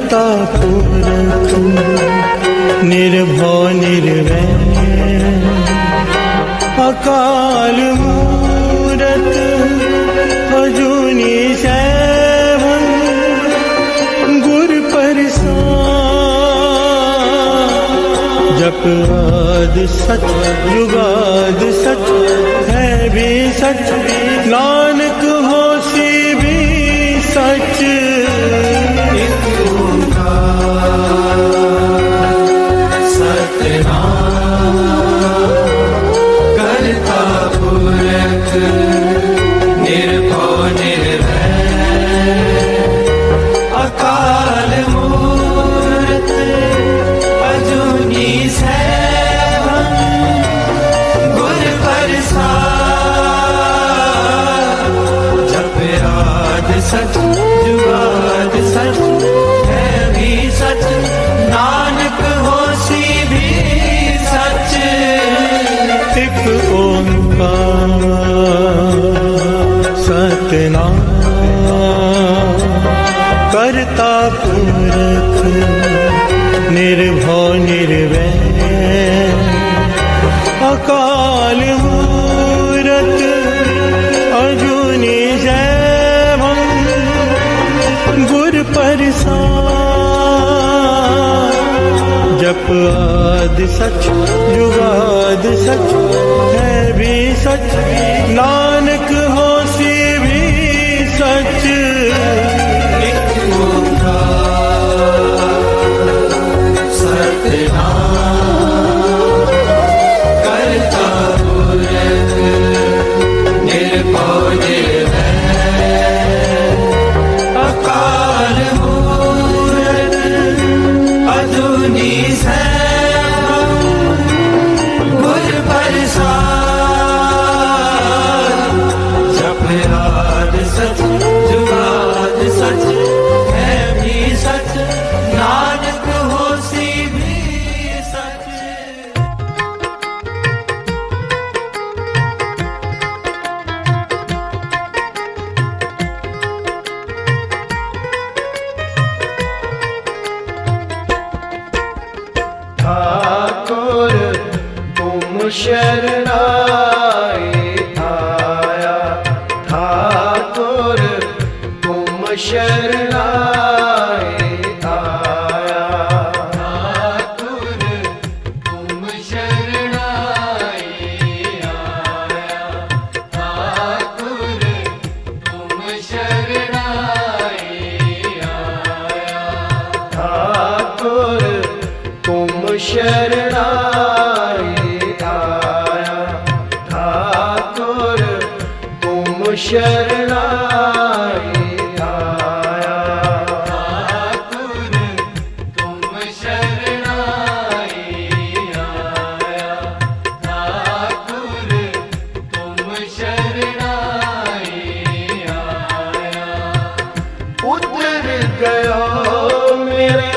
करता पुरख निर्भव निर्वैर अकाल मूरत अजूनी सैभं गुर प्रसाद। जप आदि सच जुगाद सच है भी सच नानक होसी भी सच। सच जुगाद सच है भी सच नानक होसी भी सच। एक ओंकार सतनाम करता पुरख निर्भव निर्वैर अकाल मूरत अजूनी सैभं गुर प्रसाद। जप आदि सच जुगाद सच है भी सच नानक होसी भी सच। ठाकुर तुम शरणाए आया ठाकुर तुम शरणाए आया ठाकुर तुम शरणाए आया ठाकुर तुम शरणाए आया ठाकुर तुम शरणाए आया ठाकुर तुम शरणाए आया ठाकुर तुम शरणाए आया ठाकुर तुम शरणाए आया। उतर गयो मेरे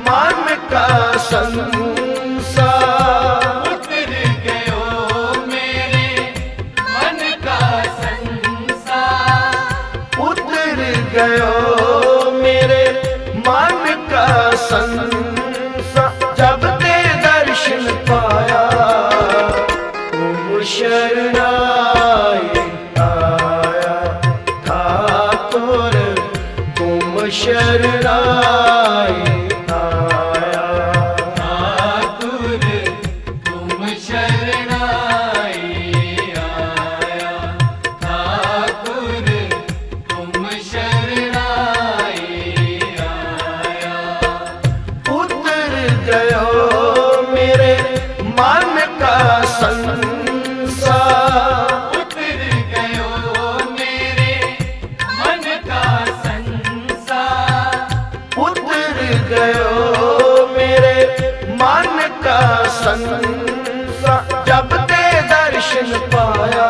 मन का संसार उतर गयो मेरे मन का संसार उतर गयो मेरे मन का संसार। जब ते दर्शन पाया तुम शरणाए आया ठाकुर तुम शरणाए जब ते दर्शन पाया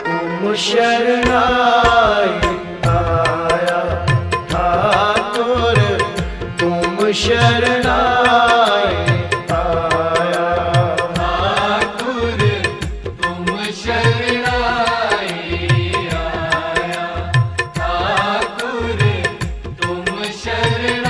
तुम शरणाए आया ठाकुर तुम शरणाए आया ठाकुर तुम शरणाए आया ठाकुर तुम शरणाए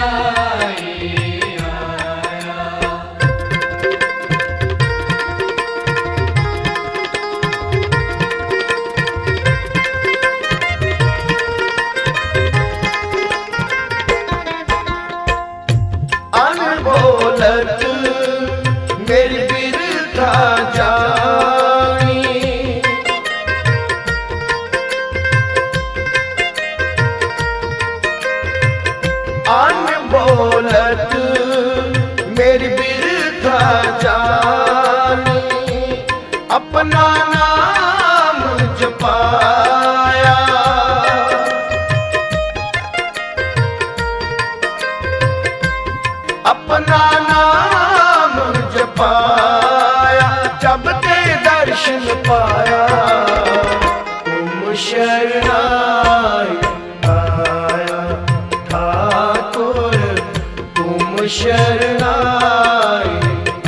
फिर बिरथा जानी अपना नाम जपाया। अपना नाम जपाया जब ते दर्शन पाया तुम शरणाई आया ठाकुर तुम शरणाई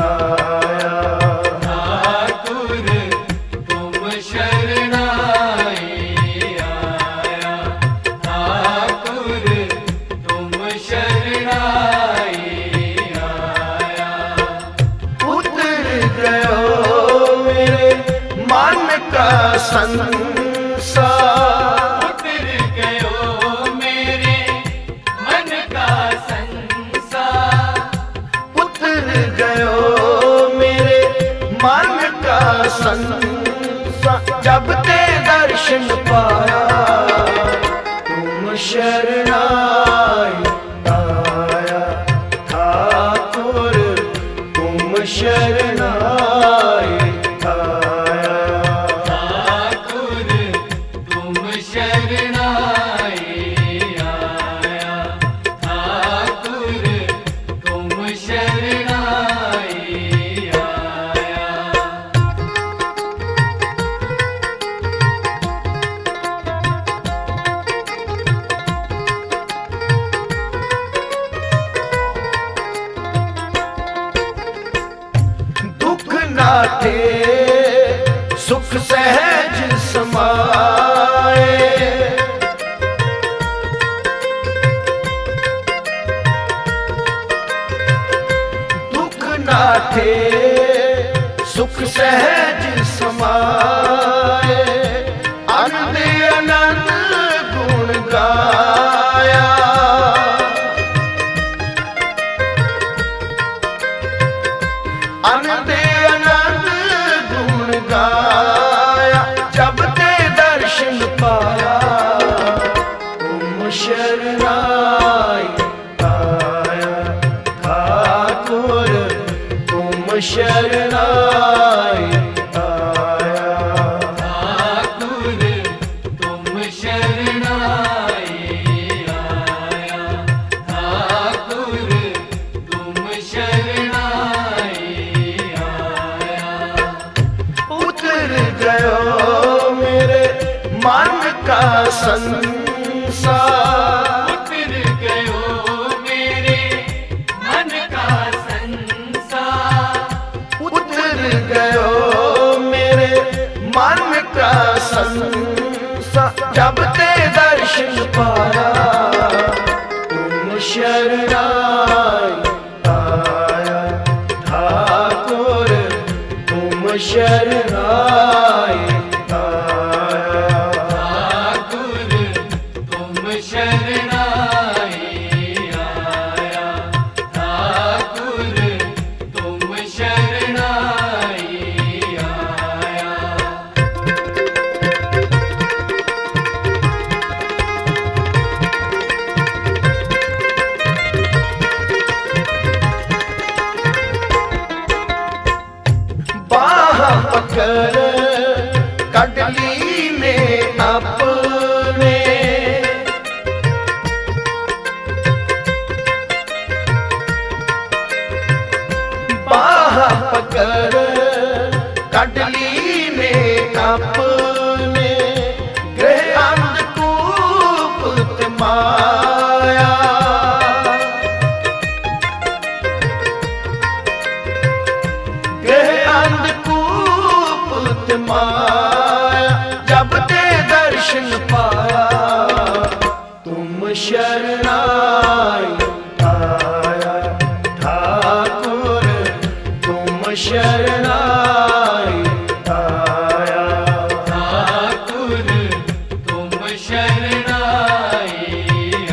आया। ठाकुर तुम शरणाई आया। ठाकुर तुम शरणाई आया। उतर गयो मेरे मन का संसार। उतर गयो मेरे मन का संसार। उतर गयो मेरे मन का संसार जब ते दर्शन पाया तुम शरणाई आया ठाकुर तुम शरणाई आया। ठाकुर तुम शरणाई आया। ठाकुर तुम शरणाई आया। दुख नाटे सुख सहज समाए। दुख नाटे सुख सहज समाए। आनंद आनंद गुण गाया। आनंद आनंद गुण गाया जब ते दर्शन पाया तुम शरणाई आया ठाकुर तुम शरणाई आया। ठाकुर तुम शरणाई आया। ठाकुर तुम शरणाई आया। उतर गयो मेरे मन का संसार। उतर गयो मेरे मन का संसार। उतर गयो मेरे मन का संसार जब ते दर्शन पाया तुम शरणाई आया ठाकुर तुम शरणाई आया। ठाकुर तुम शरणाई आया। ठाकुर तुम शरणाई आया। बाह पकड़ कटली ने अपने। बाह पकड़ कटली ने अपने। गृह अंधकूप माया। गृह अंधकूप माया जब ते दर्शन पाया तुम शरणाई आया ठाकुर तुम शरणाई आया। ठाकुर तुम शरणाई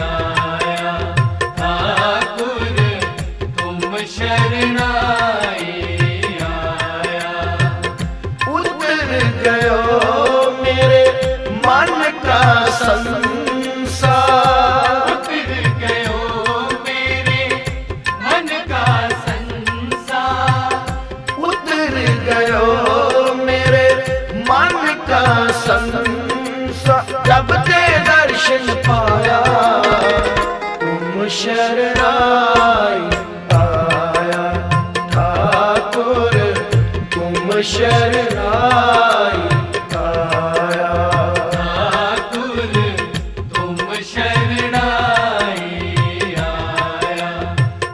आया। ठाकुर तुम शरणाई आया। उतर गयो मेरे मन का संसार। उतर गयो मेरे मन का संसार। शरणाई आया ठाकुर तुम शरणाई आया ठाकुर तुम शरणाई आया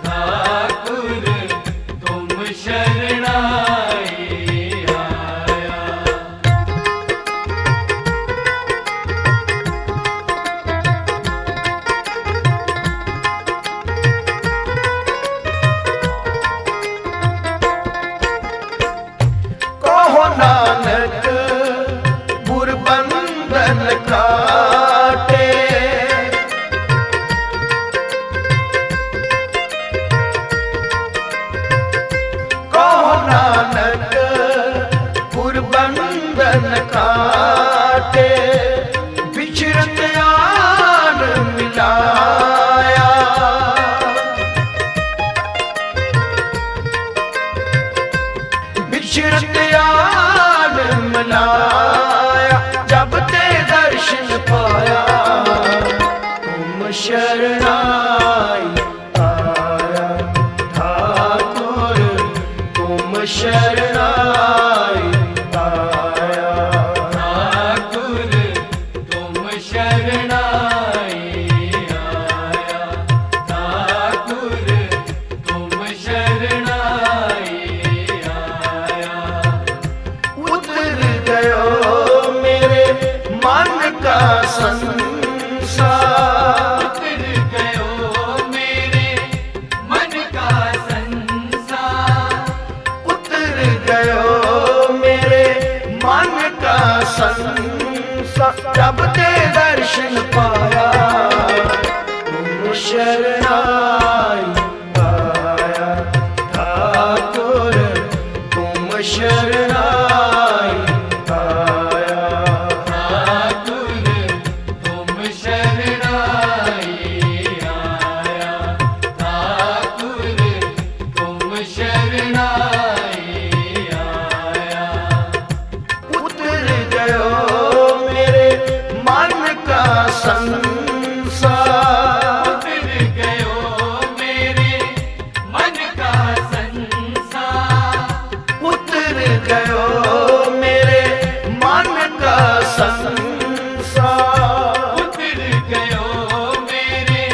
ठाकुर तुम शरणाई आया कहो नानक गुरबंधन काटे कहो नानक गुरबंधन काटे बिछड़त आन मिलाया बिछड़त याद मनाया जब ते दर्शन पाया तुम शरणाई आया ठाकुर तुम शरणाई आया ठाकुर तुम शरणाई आया ठाकुर तुम शरणाई आया उतर गयो मेरे मन का संसार उतर गयो मेरे मन का संसार उतर गयो मेरे मन का संसार जब ते दर्शन पाया तुम शरणाई आया ठाकुर तुम शरणाई आया ठाकुर तुम शरणाई आया ठाकुर तुम शरणाई आया उतर गयो मेरे मन का संसार उतर गयो मेरे मन का संसार उतर गयो मेरे मन का संसार उतर गयो मेरे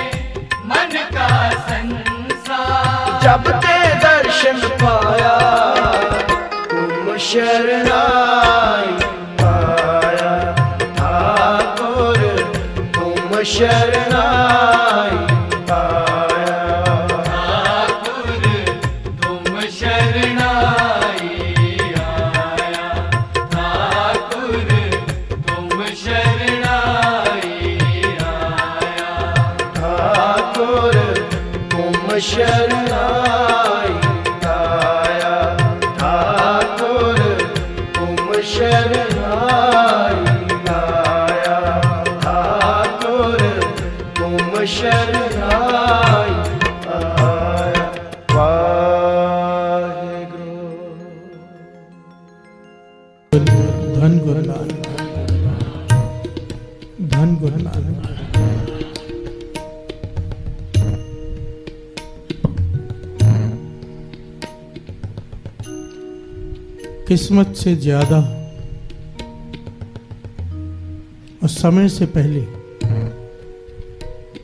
मन का संसार जब ते दर्शन पाया तुम शरणाई आया ठाकुर तुम शरणाई आया ठाकुर तुम शरणाई आया ठाकुर तुम शरणाई आया ठाकुर तुम शरणाई आया ठाकुर तुम शरणाई आया ठाकुर तुम शरणाई आया वाहेगुरु धन गुरु नानक, धन गुरु नानक। किस्मत से ज्यादा और समय से पहले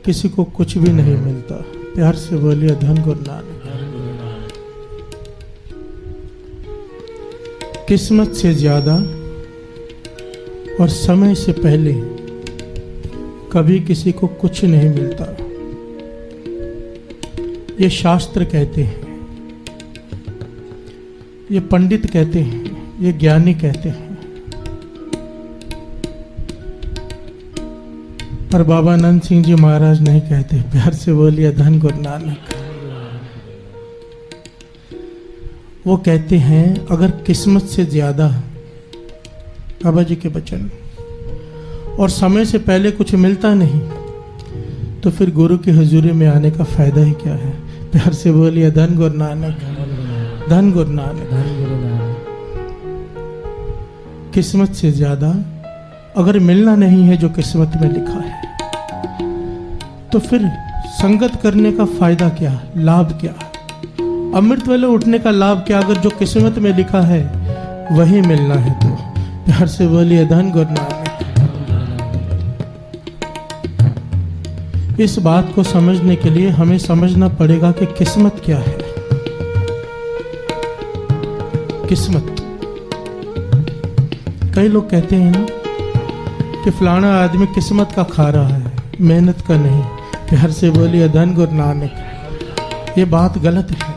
किसी को कुछ भी नहीं मिलता। प्यार से बोलिए धन गुरु नानक। किस्मत से ज्यादा और समय से पहले कभी किसी को कुछ नहीं मिलता। ये शास्त्र कहते हैं, ये पंडित कहते हैं, ये ज्ञानी कहते हैं। पर बाबा नंद सिंह जी महाराज नहीं कहते। प्यार से बोलिए धन गुरु नानक। वो कहते हैं अगर किस्मत से ज्यादा, बाबा जी के वचन, और समय से पहले कुछ मिलता नहीं तो फिर गुरु की हुजूरी में आने का फायदा ही क्या है। प्यार से बोलिए धन गुरु नानक, धन गुरु नानक। किस्मत से ज्यादा अगर मिलना नहीं है जो किस्मत में लिखा है तो फिर संगत करने का फायदा क्या, लाभ क्या, अमृत वेले उठने का लाभ क्या? अगर जो किस्मत में लिखा है वही मिलना है तो प्यार से बोलिए धन गुरु नानक। इस बात को समझने के लिए हमें समझना पड़ेगा कि किस्मत क्या है। किस्मत, कई लोग कहते हैं ना कि फलाना आदमी किस्मत का खा रहा है, मेहनत का नहीं। प्यार से बोलिए धन गुरु नानक। ये बात गलत है,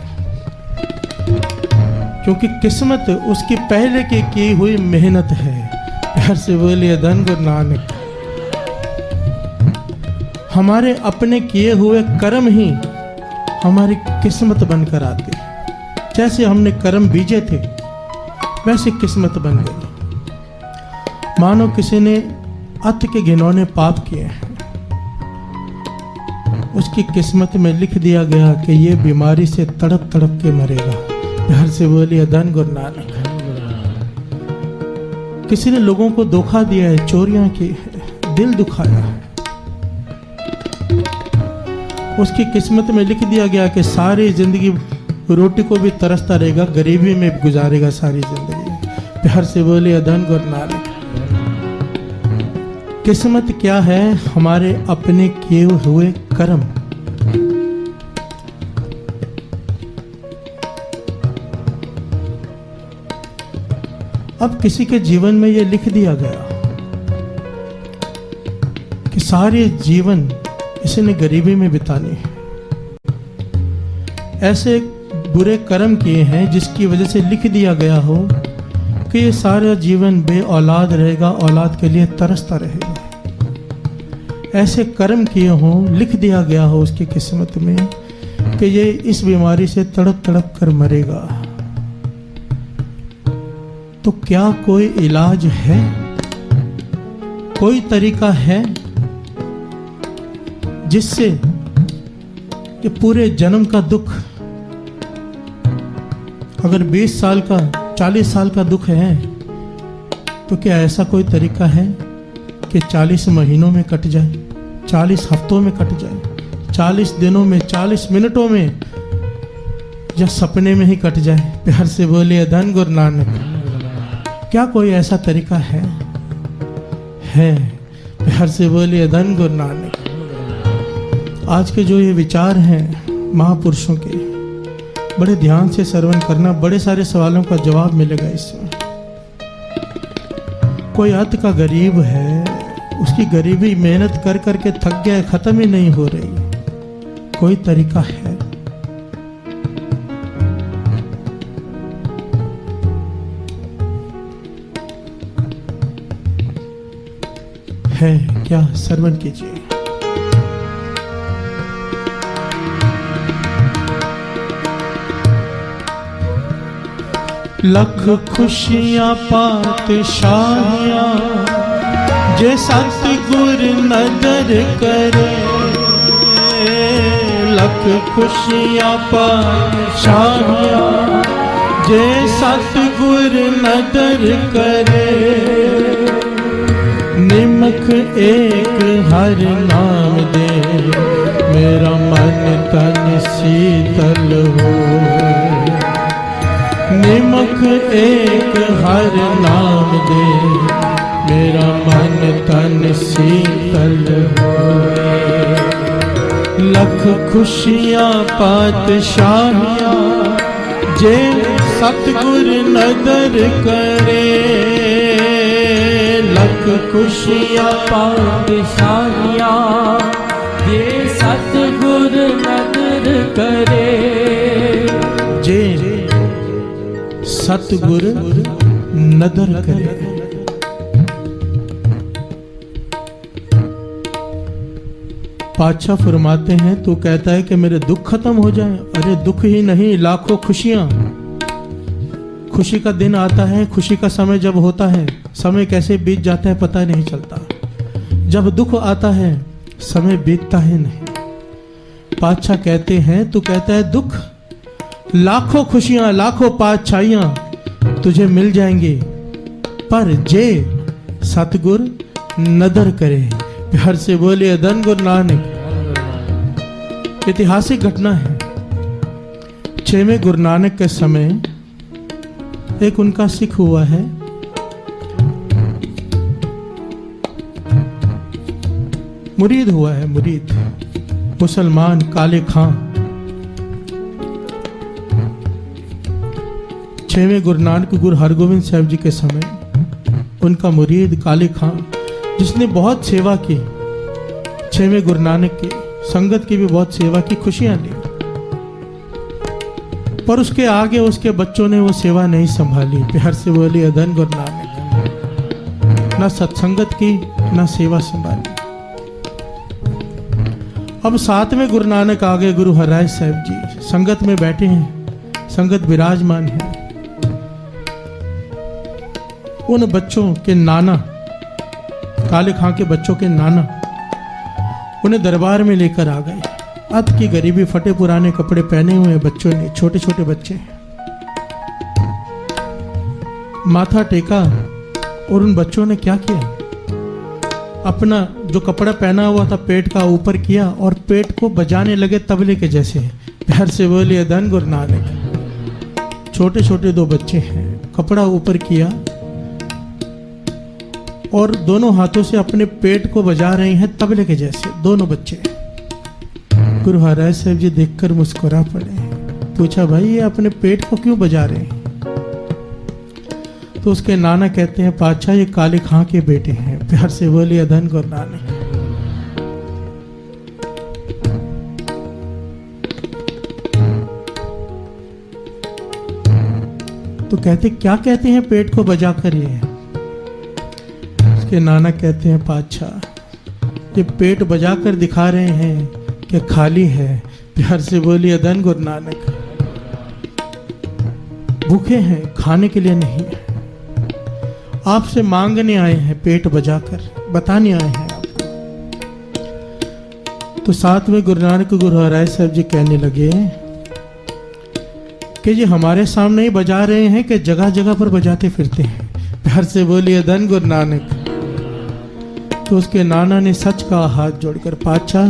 क्योंकि किस्मत उसकी पहले की हुई मेहनत है। प्यार से बोलिए धन गुरु नानक। हमारे अपने किए हुए कर्म ही हमारी किस्मत बनकर आते हैं। जैसे हमने कर्म बीजे थे वैसे किस्मत बन गई। मानो किसी ने अति के घिनौने पाप किए हैं, उसकी किस्मत में लिख दिया गया कि ये बीमारी से तड़प तड़प के मरेगा। प्यार से बोलिए धन गुरु नानक। किसी ने लोगों को धोखा दिया है, चोरियां की है, दिल दुखाया है, उसकी किस्मत में लिख दिया गया कि सारी जिंदगी रोटी को भी तरसता रहेगा, गरीबी में गुजारेगा सारी जिंदगी। प्यार से बोलिए धन गुरु नानक। किस्मत क्या है? हमारे अपने किए हुए कर्म। अब किसी के जीवन में यह लिख दिया गया कि सारे जीवन इसने गरीबी में बितानी है। ऐसे बुरे कर्म किए हैं जिसकी वजह से लिख दिया गया हो कि ये सारा जीवन बे औलाद रहेगा, औलाद के लिए तरसता रहेगा। ऐसे कर्म किए हों, लिख दिया गया हो उसकी किस्मत में कि ये इस बीमारी से तड़प तड़प कर मरेगा। तो क्या कोई इलाज है? कोई तरीका है जिससे कि पूरे जन्म का दुख, अगर 20 साल का 40 साल का दुख है तो क्या ऐसा कोई तरीका है कि 40 महीनों में कट जाए, 40 हफ्तों में कट जाए, 40 दिनों में, 40 मिनटों में, या सपने में ही कट जाए? प्यार से बोलिए धन गुरु नानक। क्या कोई ऐसा तरीका है? प्यार से बोलिए धन गुरु नानक। आज के जो ये विचार हैं महापुरुषों के, बड़े ध्यान से श्रवण करना, बड़े सारे सवालों का जवाब मिलेगा इसमें। कोई अत का गरीब है, उसकी गरीबी मेहनत कर करके थक गया, खत्म ही नहीं हो रही। कोई तरीका है? क्या? श्रवण कीजिए। लख खुशियां पातशाहियां जे सतगुर नदर करे। लख खुशियां पातशाहियां जे सतगुर नदर करे। निमख एक हर नाम दे मेरा मन तन शीतल हो। निमख एक हर नाम दे मेरा मन तन शीतल हो। लख खुशियां पातशाहियां जे सतगुर नदर करे। लख खुशियां पातशाहियां जे सतगुर नदर करे। जे सतगुर नदर करे। पातशाह फरमाते हैं, तू कहता है कि मेरे दुख खत्म हो जाए। अरे दुख ही नहीं, लाखों खुशियां। खुशी का दिन आता है, खुशी का समय जब होता है, समय कैसे बीत जाता है पता नहीं चलता। जब दुख आता है समय बीतता है नहीं। पातशाह कहते हैं, तू कहता है दुख, लाखों खुशियां, लाखों पातशाहियां तुझे मिल जाएंगी, पर जे सतगुर नदर करे। प्यार से बोलिए धन गुरु नानक। ऐतिहासिक घटना है। 6वें गुरु नानक के समय एक उनका सिख हुआ है, मुरीद हुआ है, मुरीद मुसलमान काले खां। 6वें गुरु नानक गुरु हरगोविंद साहब जी के समय उनका मुरीद काले खां, जिसने बहुत सेवा की, 6वें गुरु नानक की संगत की भी बहुत सेवा की, खुशियां ली, पर उसके आगे उसके बच्चों ने वो सेवा नहीं संभाली। प्यार से बोली अधन गुरु नानक, ना सत्संगत की ना सेवा संभाली। अब 7वें गुरु नानक आ गए, गुरु हरराय साहब जी संगत में बैठे हैं, संगत विराजमान है। उन बच्चों के नाना, काले खां के बच्चों के नाना उन्हें दरबार में लेकर आ गए। अत की गरीबी, फटे पुराने कपड़े पहने हुए बच्चों ने, छोटे छोटे बच्चे, माथा टेका और उन बच्चों ने क्या किया, अपना जो कपड़ा पहना हुआ था पेट का ऊपर किया और पेट को बजाने लगे तबले के जैसे। प्यार से बोलिए धन गुरु नानक। छोटे छोटे 2 बच्चे हैं, कपड़ा ऊपर किया और दोनों हाथों से अपने पेट को बजा रहे हैं तबले के जैसे, दोनों बच्चे। गुरु हरराय साहब जी देखकर मुस्कुरा पड़े, पूछा भाई ये अपने पेट को क्यों बजा रहे हैं? तो उसके नाना कहते हैं पातशाह ये काले खां के बेटे हैं। प्यार से बोलिए धन गुरु नानक। तो कहते क्या कहते हैं पेट को बजा कर? ये उसके नाना कहते हैं पातशाह ये पेट बजा कर दिखा रहे हैं कि खाली है। प्यार से बोलिए धन गुरु नानक। भूखे हैं, खाने के लिए नहीं है, आपसे मांगने आए हैं, पेट बजाकर बताने आए हैं आपको। तो 7वें गुरु नानक गुरु हरराय साहब जी कहने लगे कि ये हमारे सामने ही बजा रहे हैं कि जगह जगह पर बजाते फिरते हैं। प्यार से बोलिए धन गुरु नानक। तो उसके नाना ने सच का हाथ जोड़कर, पातशाह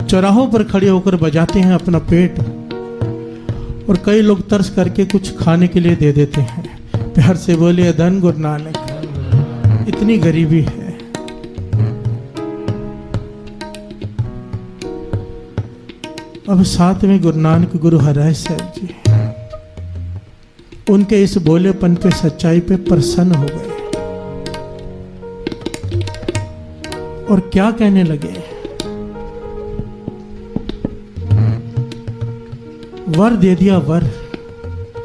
चौराहों पर खड़े होकर बजाते हैं अपना पेट और कई लोग तरस करके कुछ खाने के लिए दे देते हैं। प्यार से बोलिए धन गुरु नानक। इतनी गरीबी है। अब 7वें गुरु नानक गुरु हरराय साहब जी उनके इस बोलेपन पे, सच्चाई पे प्रसन्न हो गए और क्या कहने लगे, वर दे दिया वर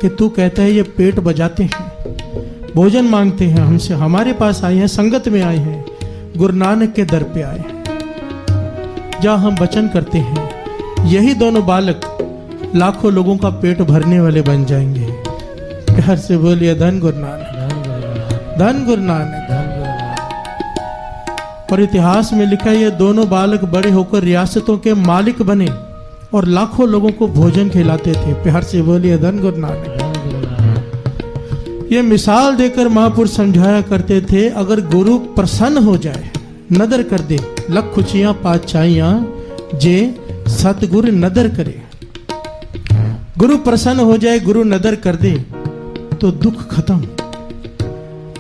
कि तू कहता है ये पेट बजाते हैं, भोजन मांगते हैं हमसे, हमारे पास आए हैं, संगत में आए हैं, गुरु नानक के दर पे आए हैं। जहाँ हम वचन करते हैं यही दोनों बालक लाखों लोगों का पेट भरने वाले बन जाएंगे। प्यार से बोलिए धन गुरु नानक, धन गुरु नानक। और इतिहास में लिखा है ये दोनों बालक बड़े होकर रियासतों के मालिक बने और लाखों लोगों को भोजन खिलाते थे। प्यार से बोलिए धन गुरु नानक। ये मिसाल देकर महापुरुष समझाया करते थे, अगर गुरु प्रसन्न हो जाए, नदर कर दे, लख खुशियां पातशाहियां जे सतगुरु नदर करे। गुरु प्रसन्न हो जाए, गुरु नदर कर दे तो दुख खत्म।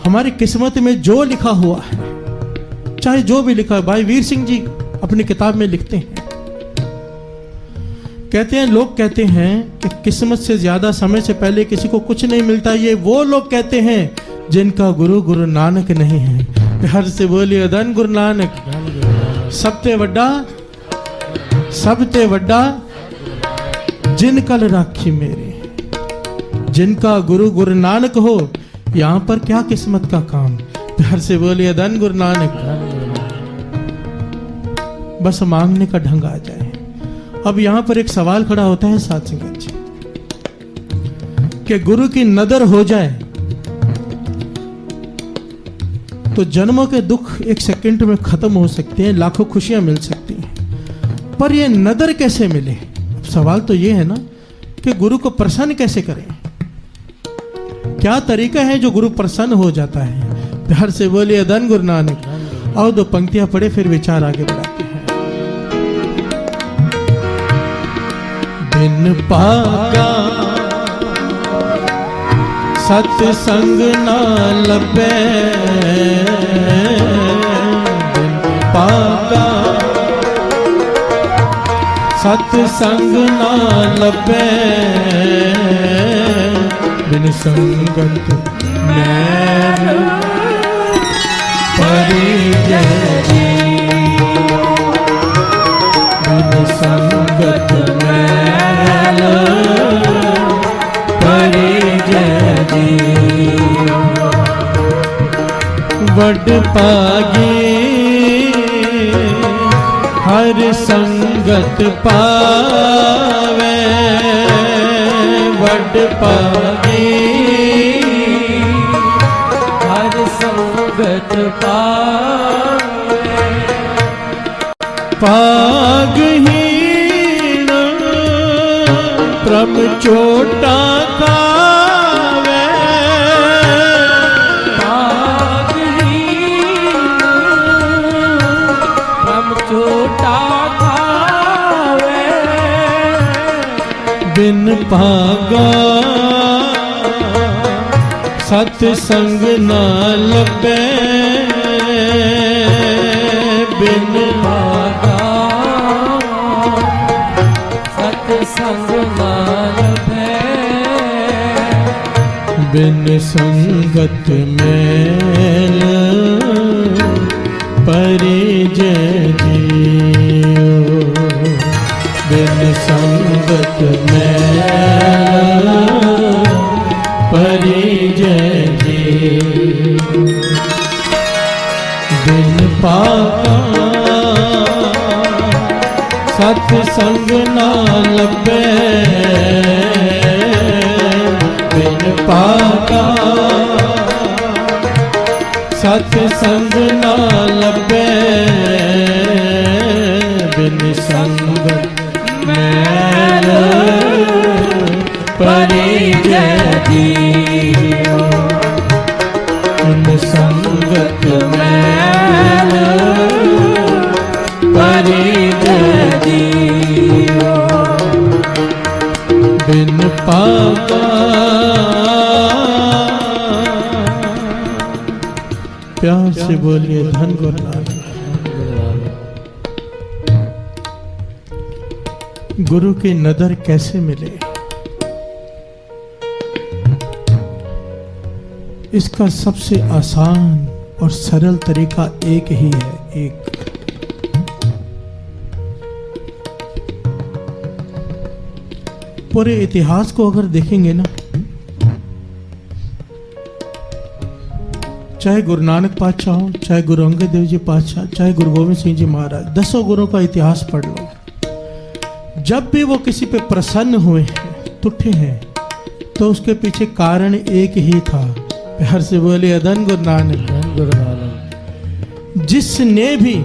हमारी किस्मत में जो लिखा हुआ है, चाहे जो भी लिखा है, भाई वीर सिंह जी अपनी किताब में लिखते हैं, कहते हैं लोग कहते हैं कि किस्मत से ज्यादा समय से पहले किसी को कुछ नहीं मिलता। ये वो लोग कहते हैं जिनका गुरु गुरु नानक नहीं है। प्यार से बोलिए धन गुरु नानक। सबते वड्डा जिन कल राखी मेरे, जिनका गुरु गुरु नानक हो, यहां पर क्या किस्मत का काम। प्यार से बोलिए धन गुरु नानक। बस मांगने का ढंग आ जाए। अब यहां पर एक सवाल खड़ा होता है साथ संगत जी, कि गुरु की नदर हो जाए तो जन्मों के दुख 1 सेकंड में खत्म हो सकते हैं, लाखों खुशियां मिल सकती हैं, पर यह नदर कैसे मिले? अब सवाल तो यह है ना कि गुरु को प्रसन्न कैसे करें? क्या तरीका है जो गुरु प्रसन्न हो जाता है? प्यार से बोलिए धन गुरु नानक। और 2 पंक्तियां पढ़े फिर विचार आगे बढ़ाते हैं। बिन पागा सतसंग ना लभे, बिन पागा सतसंग ना लभे, बिन संगत मैल परिजय जियो, बिन संगत मैल परिजय जियो। वड पागी हर संगत पावे, वड पागी हर संगत पावे, पागहीन प्रभ चोटा खावे, चोटा खावे, बिन पागा सतसंग ना लभे, बिन पागा सतसंग ना लभे, बिन संगत मैल परिजय जियो, बिन संगत मैल परिजय जियो। बिन पागा सतसंग ना लभे, बिन पागा सतसंग ना लभे, बिन संगत मैल परिजय जियो, बिन संगत मैल परिजय जियो, बिन पागा। प्यार से बोलिए धन गुरु नानक। गुरु की नदर कैसे मिले, इसका सबसे आसान और सरल तरीका एक ही है, एक। पूरे इतिहास को अगर देखेंगे ना, चाहे गुरु नानक पातशाह हो, चाहे गुरु अंगद देव जी पातशाह, चाहे गुरु गोविंद सिंह जी महाराज, 10 गुरुओं का इतिहास पढ़ लो। जब भी वो किसी पे प्रसन्न हुए हैं, तुठे हैं, तो उसके पीछे कारण एक ही था। प्यार से बोले धन गुरु नानक, धन गुरु नानक। जिसने भी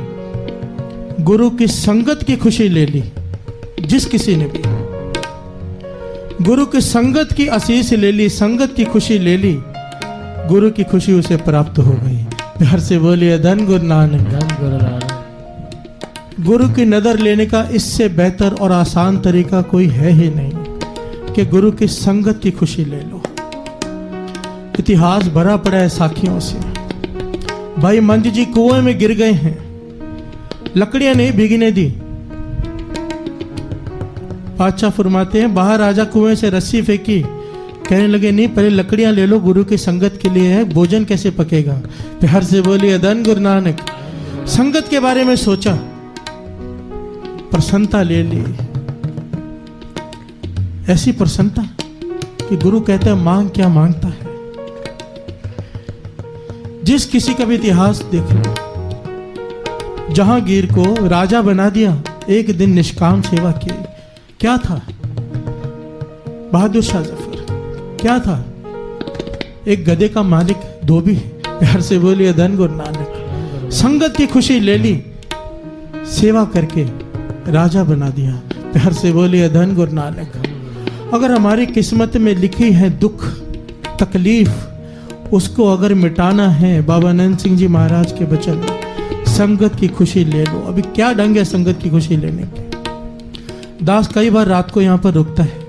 गुरु की संगत की खुशी ले ली, जिस किसी ने भी गुरु की संगत की आशीष ले ली, संगत की खुशी ले ली, गुरु की खुशी उसे प्राप्त हो गई। प्यार से बोलिए धन गुरु नानक, धन गुरु नानक। गुरु की नजर लेने का इससे बेहतर और आसान तरीका कोई है ही नहीं कि गुरु की संगत की खुशी ले लो। इतिहास भरा पड़ा है साखियों से। भाई मंद जी कुएं में गिर गए हैं, लकड़ियां नहीं भीगने दी। बादशाह फरमाते हैं बाहर राजा कुएं से रस्सी फेंकी, कहने लगे नहीं पहले लकड़ियां ले लो, गुरु की संगत के लिए है, भोजन कैसे पकेगा। प्यार से बोलिए धन गुरु नानक। संगत के बारे में सोचा, प्रसन्नता ले ली, ऐसी प्रसन्नता कि गुरु कहते हैं मांग क्या मांगता है। जिस किसी का भी इतिहास देख लो, जहांगीर को राजा बना दिया, एक दिन निष्काम सेवा की, क्या था? बहादुर शाह जफर क्या था? एक गधे का मालिक, धोबी। प्यार से बोलिए धन गुरु नानक। संगत की खुशी ले ली, सेवा करके राजा बना दिया। प्यार से बोलिए धन गुरु नानक। अगर हमारी किस्मत में लिखी है दुख तकलीफ, उसको अगर मिटाना है, बाबा नंद सिंह जी महाराज के वचन, संगत की खुशी ले लो। अभी क्या ढंग है संगत की खुशी लेने के? दास कई बार रात को यहाँ पर रुकता है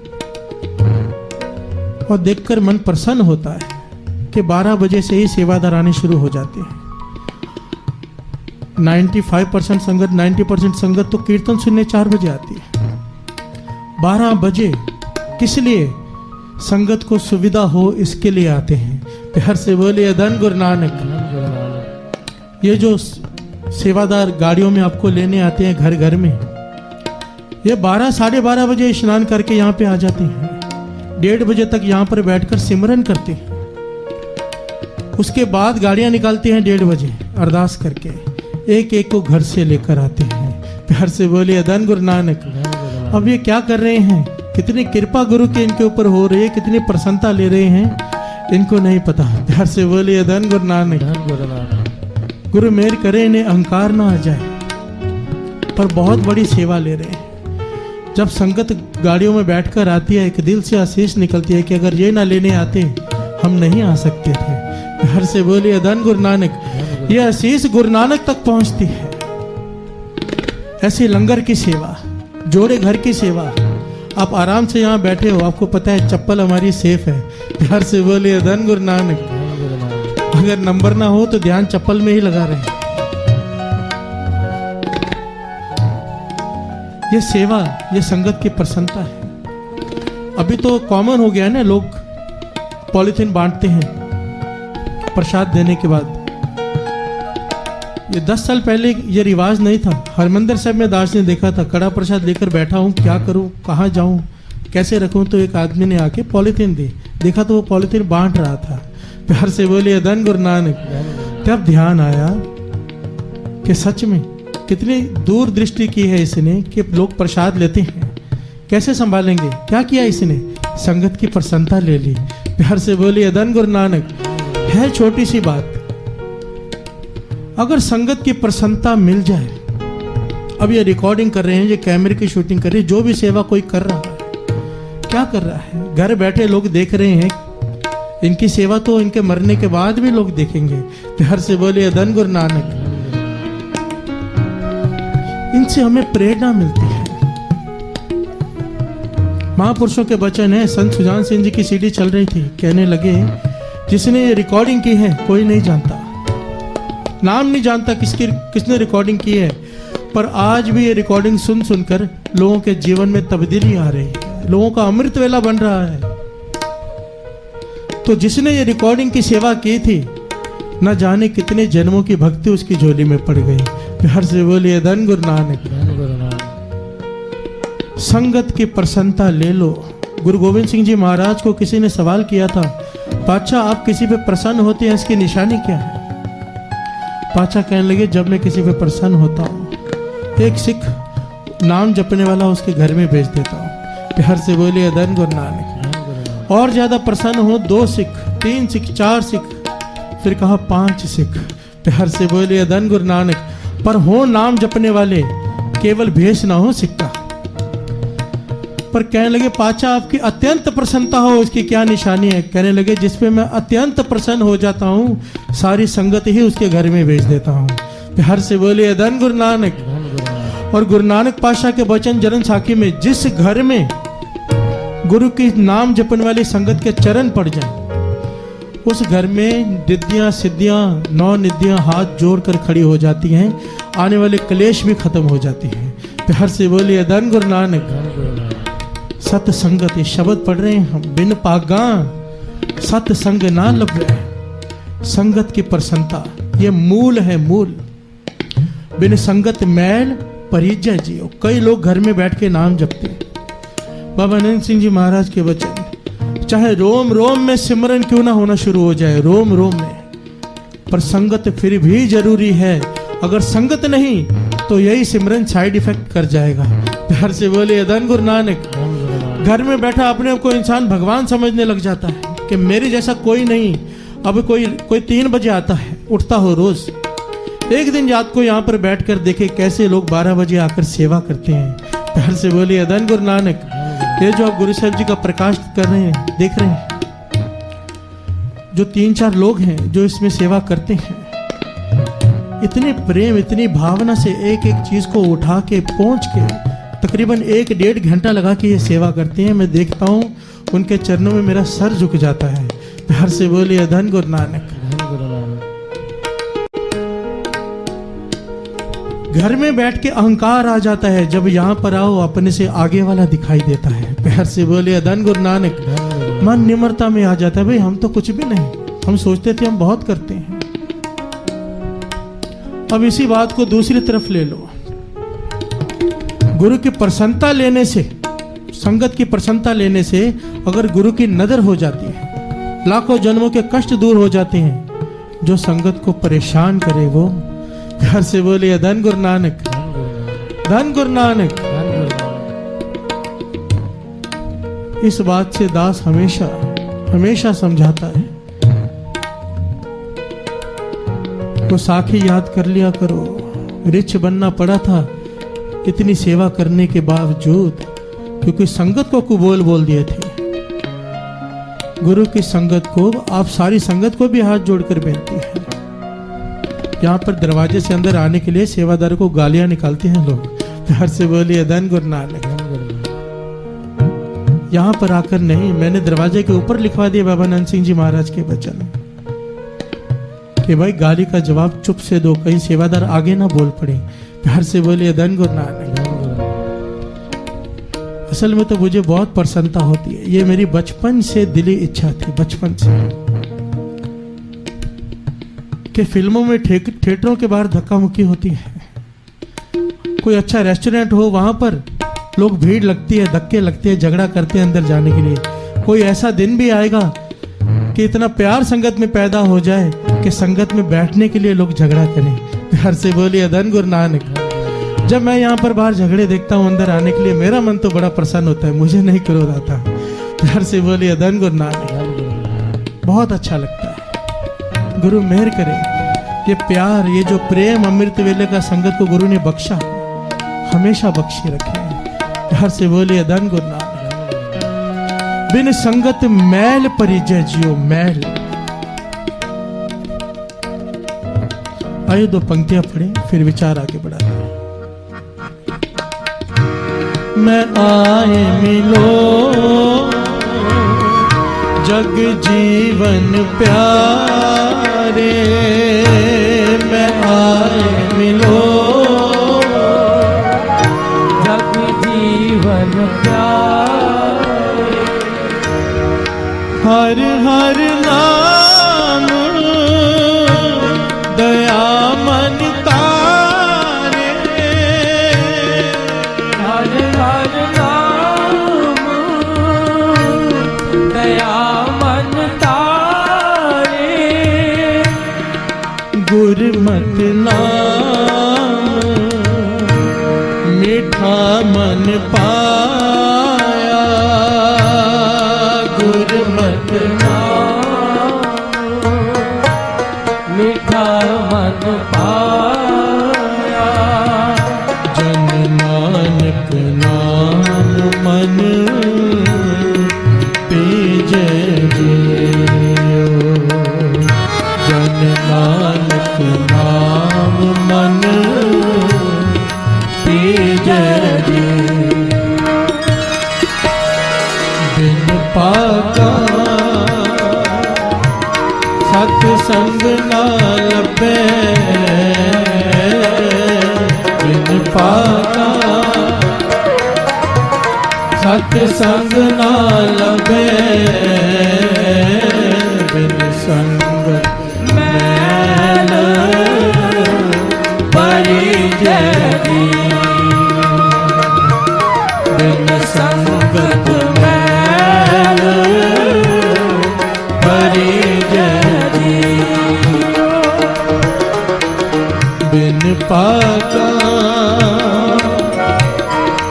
और देखकर मन प्रसन्न होता है कि 12 बजे से ही सेवादार आने शुरू हो जाते हैं। 95% संगत, 90% संगत तो कीर्तन सुनने 4 बजे आती है। 12 बजे किस लिए? संगत को सुविधा हो इसके लिए आते हैं। प्यार से बोलिए धन गुरु नानक। ये जो सेवादार गाड़ियों में आपको लेने आते हैं घर घर में, ये 12 साढ़े 12 बजे स्नान करके यहाँ पे आ जाते हैं। 1:30 बजे तक यहाँ पर बैठकर सिमरन करते हैं। उसके बाद गाड़ियां निकालते हैं 1:30 बजे अरदास करके, एक एक को घर से लेकर आते हैं। प्यार से बोलिए धन गुरु नानक। अब ये क्या कर रहे हैं? कितनी कृपा गुरु के इनके ऊपर हो रही है, कितनी प्रसन्नता ले रहे हैं, इनको नहीं पता। प्यार से बोलिए धन गुरु नानक। गुरु मेहर करे इन्हें अहंकार ना आ जाए, पर बहुत बड़ी सेवा ले रहे हैं। जब संगत गाड़ियों में बैठकर आती है, एक दिल से आशीष निकलती है कि अगर ये ना लेने आते हम नहीं आ सकते थे। घर से बोलिए धन गुरु नानक। ये आशीष गुरु नानक तक पहुंचती है। ऐसी लंगर की सेवा, जोड़े घर की सेवा। आप आराम से यहाँ बैठे हो, आपको पता है चप्पल हमारी सेफ है। घर से बोलिए धन गुरु नानक। अगर नंबर ना हो तो ध्यान चप्पल में ही लगा रहे। ये सेवा, ये संगत की प्रसन्नता है। अभी तो कॉमन हो गया ना, लोग पॉलिथीन बांटते हैं प्रसाद देने के बाद। ये 10 साल पहले ये रिवाज नहीं था। हरमंदिर साहब में दास ने देखा था, कड़ा प्रसाद लेकर बैठा हूँ, क्या करूँ, कहाँ जाऊँ, कैसे रखूँ, तो एक आदमी ने आके पॉलिथीन दी। देखा तो वो पॉलिथीन बांट रहा था। प्यार से बोलिए धन गुरु नानक। तब ध्यान आया कि सच में कितनी दूर दृष्टि की है इसने कि लोग प्रसाद लेते हैं, कैसे संभालेंगे। क्या किया इसने? संगत की प्रसन्नता ले ली। प्यार से बोलिए धन गुरु नानक। है छोटी सी बात, अगर संगत की प्रसन्नता मिल जाए। अब ये रिकॉर्डिंग कर रहे हैं, ये कैमरे की शूटिंग कर रहे हैं, जो भी सेवा कोई कर रहा है, क्या कर रहा है, घर बैठे लोग देख रहे हैं। इनकी सेवा तो इनके मरने के बाद भी लोग देखेंगे। प्यार से बोलिए धन गुरु नानक। इनसे हमें प्रेरणा मिलती है। महापुरुषों के वचन है। संत सुजान सिंह जी की सीडी चल रही थी, कहने लगे जिसने ये रिकॉर्डिंग की है कोई नहीं जानता, नाम नहीं जानता किसने रिकॉर्डिंग की है, पर आज भी ये रिकॉर्डिंग सुन सुनकर लोगों के जीवन में तब्दीली आ रही है, लोगों का अमृत वेला बन रहा है। तो जिसने ये रिकॉर्डिंग की सेवा की थी, न जाने कितने जन्मों की भक्ति उसकी झोली में पड़ गई। प्यार से बोलिए धन गुरु नानक। संगत की प्रसन्नता ले लो। गुरु गोविंद सिंह जी महाराज को किसी ने सवाल किया था, पातशाह आप किसी पे प्रसन्न होते हैं, इसकी निशानी क्या है? पातशाह कहने लगे, जब मैं किसी पे प्रसन्न होता हूँ, एक सिख नाम जपने वाला उसके घर में भेज देता हूँ। प्यार से बोलिए धन गुरु नानक। और ज्यादा प्रसन्न हो 2 सिख, 3 सिख, 4 सिख, फिर कहा 5 सिख। प्यार से बोलिए धन गुरु नानक। पर हो नाम जपने वाले, केवल भेष ना हो सिक्का। पर कहने लगे, पातशाह आपकी अत्यंत प्रसन्नता हो, उसकी क्या निशानी है? कहने लगे, जिसपे मैं अत्यंत प्रसन्न हो जाता हूँ, सारी संगत ही उसके घर में भेज देता हूँ। प्यार से बोलिए धन गुरु नानक। और गुरु नानक पातशाह के वचन जरन साखी में, जिस घर में गुरु की नाम जपने वाली संगत के चरण पड़ जाए, उस घर में रिद्धियां सिद्धियां 9 निधियां हाथ जोड़कर खड़ी हो जाती हैं, आने वाले क्लेश भी खत्म हो जाती हैं। प्यार से बोलिए धन गुरु नानक। सत्संगत, ये शब्द पढ़ रहे हैं हम, बिन पागा सत्संग ना लभे। संगत की प्रसन्नता ये मूल है, मूल। बिन संगत मैल परिजय जियो। कई लोग घर में बैठ के नाम जपते हैं। बाबा नंद सिंह जी महाराज के वचन, चाहे रोम रोम में सिमरन क्यों ना होना शुरू हो जाए, रोम रोम में, पर संगत फिर भी जरूरी है। अगर संगत नहीं तो यही सिमरन साइड इफेक्ट कर जाएगा। प्यार से बोलिए धन गुरु नानक। घर में बैठा अपने को इंसान भगवान समझने लग जाता है कि मेरे जैसा कोई नहीं। अब कोई 3 बजे आता है, उठता हो रोज, एक दिन रात को यहाँ पर बैठकर देखे कैसे लोग 12 बजे आकर सेवा करते हैं। प्यार से बोलिए धन गुरु नानक। ये जो आप गुरु साहब जी का प्रकाश कर रहे हैं, देख रहे हैं, जो 3-4 लोग हैं जो इसमें सेवा करते हैं, इतने प्रेम, इतनी भावना से एक एक चीज को उठा के पहुंच के तकरीबन 1-1.5 घंटा लगा के ये सेवा करते हैं। मैं देखता हूँ उनके चरणों में मेरा सर झुक जाता है। प्यार से बोलिए धन गुरु नानक। धन गुरु नानक। घर में बैठ के अहंकार आ जाता है, जब यहाँ पर आओ अपने से आगे वाला दिखाई देता है। प्यार से बोलिए धन गुरु नानक। धन गुरु नानक। मन निम्रता में आ जाता है, भाई हम तो कुछ भी नहीं, हम सोचते थे हम बहुत करते हैं। अब इसी बात को दूसरी तरफ ले लो। गुरु की प्रसन्नता लेने से, संगत की प्रसन्नता लेने से अगर गुरु की नजर हो जाती है, लाखों जन्मों के कष्ट दूर हो जाते हैं। जो संगत को परेशान करे वो, प्यार से बोलिए धन गुरु नानक। धन गुरु नानक। धन गुरु नानक। इस बात से दास हमेशा हमेशा समझाता है, तो साखी याद कर लिया करो। रिच बनना पड़ा था इतनी सेवा करने के बावजूद, क्योंकि संगत को कुबोल बोल दिए थे। गुरु की संगत को, आप सारी संगत को भी हाथ जोड़कर बेनती है। यहाँ पर दरवाजे से अंदर आने के लिए सेवादार को गालियां निकालते हैं लोग। प्यार से बोलिए धन गुरु नानक। यहाँ पर आकर नहीं, मैंने दरवाजे के ऊपर लिखवा दिया बाबा नंद सिंह जी महाराज के वचन कि भाई गाली का जवाब चुप से दो, कहीं सेवादार आगे ना बोल पड़े। प्यार से बोलिए धन गुरु नानक। असल में तो मुझे बहुत प्रसन्नता होती है, ये मेरी बचपन से दिली इच्छा थी, बचपन से, कि फिल्मों में थिएटरों के बाहर धक्का मुक्की होती है, कोई अच्छा रेस्टोरेंट हो वहां पर लोग भीड़ लगती है, धक्के लगते हैं, झगड़ा करते हैं अंदर जाने के लिए। कोई ऐसा दिन भी आएगा कि इतना प्यार संगत में पैदा हो जाए कि संगत में बैठने के लिए लोग झगड़ा करें। प्यार से बोलिए धन गुरु नानक। जब मैं यहाँ पर बाहर झगड़े देखता हूँ अंदर आने के लिए, मेरा मन तो बड़ा प्रसन्न होता है, मुझे नहीं क्रोध आता। प्यार से बोलिए धन गुरु नानक। बहुत अच्छा लगता है। गुरु मेहर करे, ये प्यार, ये जो प्रेम अमृत वेले का संगत को गुरु ने बख्शा, हमेशा बख्शे रखे। प्यार से बोलिए धन गुरु नानक। बिन संगत मैल परिजय जियो मैल। आइए 2 पंक्तियां पढ़े, फिर विचार आगे बढ़ाते हैं। मैं आए मिलो जग जीवन प्यारे, मैं आए मिलो जग जीवन प्यारे, हर हर नाम दया मन तारे, हर हर नाम दया मन तारे, गुरमत नाम मीठा मन पाया, गुरमत नाम मीठा मन पाया, जन नानक नाम मन पीजे जियो, जन नानक नाम मन पीजे जियो। बिन पाका सत्संग ना लभे, बिन पाका सत्संग ना लभे, बिन संग मैल परिजय जियो, बिन संगत मैल परिजय जियो, बिन पाका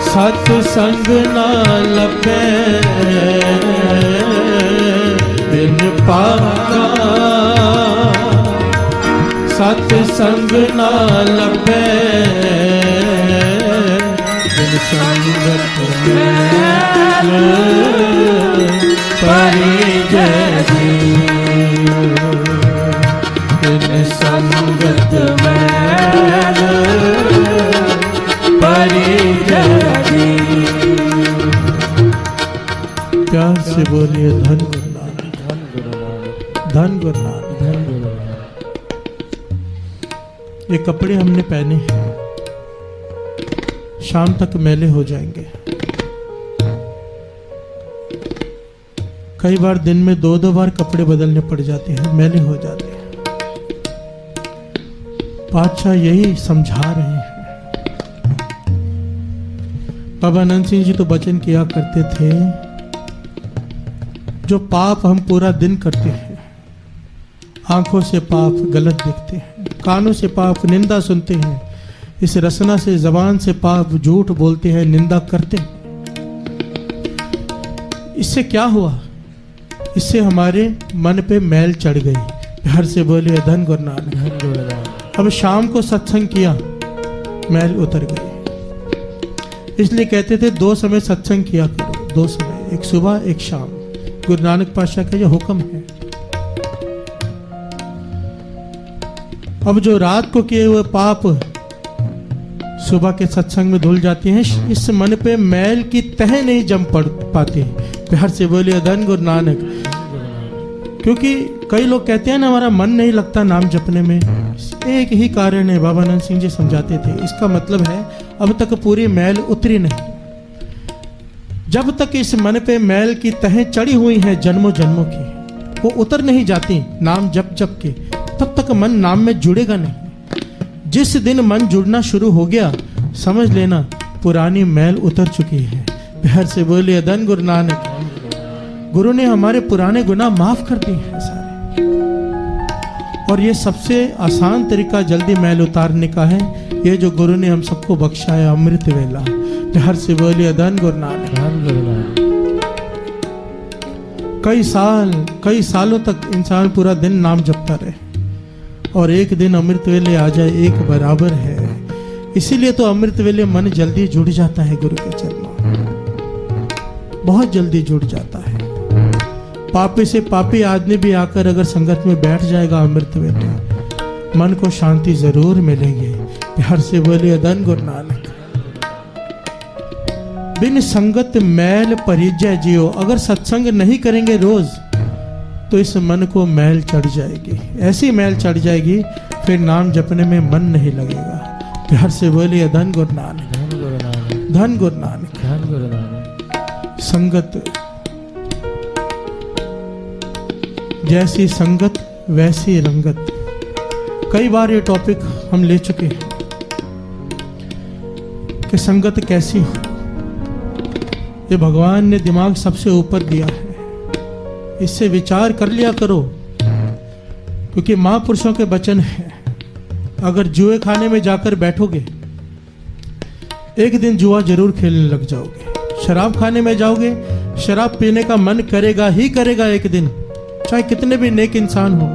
सत्संग ना लभे, बिन पाका सत्संग ना लभे, बिन संगत मैल परिजय जियो, बिन संगत मैल परिजय जियो। से बोलिए धन गुरु नानक, धन गुरु नानक, धन गुरु नानक। धन गुरु नानक। ये कपड़े हमने पहने हैं, शाम तक मैले हो जाएंगे। कई बार दिन में 2-2 बार कपड़े बदलने पड़ जाते हैं, मैले हो जाते हैं। पातशाह यही समझा रहे हैं। बाबा आनंद सिंह जी तो वचन किया करते थे, जो पाप हम पूरा दिन करते हैं, आंखों से पाप गलत देखते हैं, कानों से पाप निंदा सुनते हैं, इस रसना से जबान से पाप झूठ बोलते हैं, निंदा करते हैं। इससे क्या हुआ? इससे हमारे मन पे मैल चढ़ गई। प्यार से बोलिए धन गुरु नानक, धन गुरु नानक। अब शाम को सत्संग किया, मैल उतर गई। इसलिए कहते थे 2 समय सत्संग किया करो, 2 समय, एक सुबह एक शाम। गुरु नानक पातशाह का यह हुक्म है। अब जो रात को किए हुए पाप सुबह के सत्संग में धुल जाते हैं, इस मन पे मैल की तह नहीं जम पड़ पाती। प्यार से बोलिए धन गुरु नानक। क्योंकि कई लोग कहते हैं ना, हमारा मन नहीं लगता नाम जपने में। एक ही कारण है, बाबा आनंद सिंह जी समझाते थे। इसका मतलब है अब तक पूरी मैल उतरी नहीं। जब तक इस मन पे मैल की तहें चढ़ी हुई हैं जन्मों जन्मों की, वो उतर नहीं जाती नाम जप जप के, तब तक मन नाम में जुड़ेगा नहीं। जिस दिन मन जुड़ना शुरू हो गया, समझ लेना पुरानी मैल उतर चुकी है। प्यार से बोलिए धन गुरु नानक। गुरु ने हमारे पुराने गुनाह माफ कर दिए हैं सारे। और ये सबसे आसान तरीका जल्दी मैल उतारने का है, ये जो गुरु ने हम सबको बख्शा है, अमृत वेला। प्यार से बोलिए धन गुरु नानक, धन गुरु नानक। कई सालों तक इंसान पूरा दिन नाम जपता रहे और एक दिन अमृत वेले आ जाए, एक बराबर है। इसीलिए तो अमृत वेले मन जल्दी जुड़ जाता है गुरु के चरणों, बहुत जल्दी जुड़ जाता है। पापी से पापी आदमी भी आकर अगर संगत में बैठ जाएगा अमृत वेले, मन को शांति जरूर मिलेगी। प्यार से बोलिए धन गुरु नानक। बिन संगत मैल परिजय जियो। अगर सत्संग नहीं करेंगे रोज, तो इस मन को मैल चढ़ जाएगी, ऐसी मैल चढ़ जाएगी, फिर नाम जपने में मन नहीं लगेगा। प्यार से बोलिए धन गुरु नानक, धन गुरु नानक, धन गुरु नानक। धन गुरु नानक। संगत, जैसी संगत वैसी रंगत। कई बार ये टॉपिक हम ले चुके हैं कि संगत कैसी हो। ये भगवान ने दिमाग सबसे ऊपर दिया है, इससे विचार कर लिया करो। क्योंकि महापुरुषों के वचन है, अगर जुए खाने में जाकर बैठोगे, एक दिन जुआ जरूर खेलने लग जाओगे। शराब खाने में जाओगे, शराब पीने का मन करेगा ही करेगा एक दिन, चाहे कितने भी नेक इंसान हो।